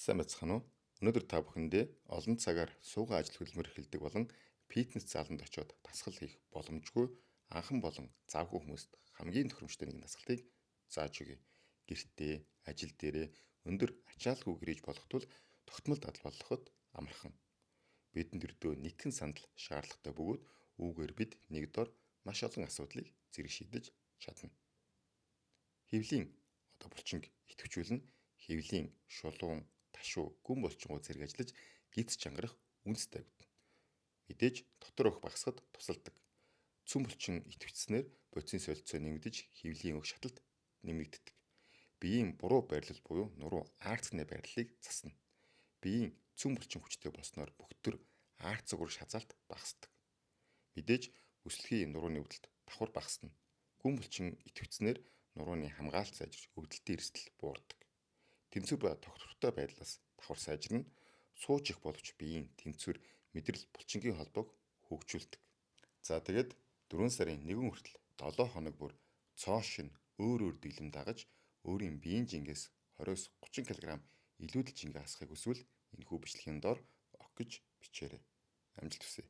Сайн байцгаана уу? Өнөөдөр та бүхэндээ олон цагаар суугаа ажил хөдөлмөр эхэлдэг болон фитнес заланд очиод дасгал хийх боломжгүй анхан болон завгүй хүмүүст хамгийн тохиромжтой нэгэн дасгалтыг зааж өгье. Гэртээ, ажил дээрээ өндөр ачаалгүй гэрээж болох тул тогтмол дадлбаллахад амархан. Бидэнд өрдөө нэгэн сандал шаардлагатай бөгөөд үүгээр бид нэгдүгээр маш олон асуудлыг зэрэг шийдэж чадна. Хевлийн булчинг идэвхжүүлэн хевлийн шулуун, ташуу, гүн булчингууд зэрэг ажиллаж гидс чангарах үндэс тавигдана. Мэдээж дотор өх багасгад тусалдаг. Цүн булчин идэвхжснээр бодисын солилцоо нэмэгдэж хевлийн өх шаталт нэмэгддэг. Биеийн буруу байрлал буюу нуруу аарцгны байрлалыг засна. Биеийн цүн булчин хүчтэй болсноор бөхтөр аарцэг ур шазаалт багасдаг. Мэдээж өсөлтийн нурууны өвдөлт давхар багасна. Гүн булчин идэвхжснээр нурууны хамгаалалт сайжирч өвдөлтийн эрсдэл буурдаг. Тэнцвэр ба тогтвортой байдлаас давхар сайжирна. Сууж их боловч биеийн тэнцвэр, мэдрэл, булчингийн холбоог хөгжүүлдэг. За тэгээд 4 сарын 1 хүртэл 7 хоног бүр цоо шин өөр дэглэм дагаж өөрийн биеийн жингээс 20-30 кг илүүдэл жингээ асахыг хүсвэл энэхүү бичлэгийн доор огт гэж бичээрэй. Амжилт хүсье.